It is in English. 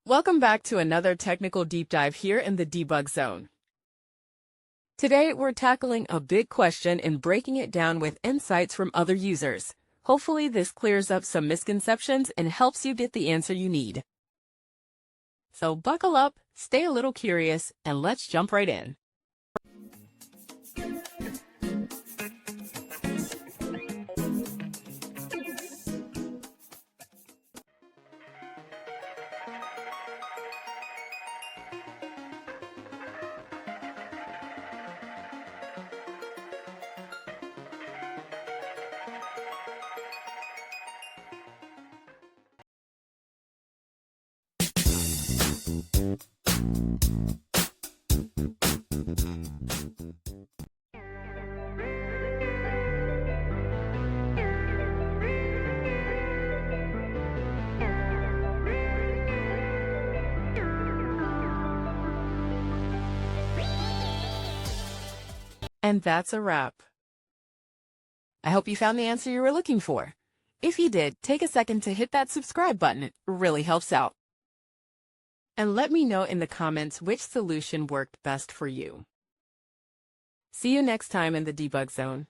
Welcome back to another technical deep dive here in the debug zone. Today, we're tackling a big question and breaking it down with insights from other users. Hopefully, this clears up some misconceptions and helps you get the answer you need. So buckle up, stay a little curious, and let's jump right in. And that's a wrap. I hope you found the answer you were looking for. If you did, take a second to hit that subscribe button. It really helps out. And let me know in the comments which solution worked best for you. See you next time in the debug zone.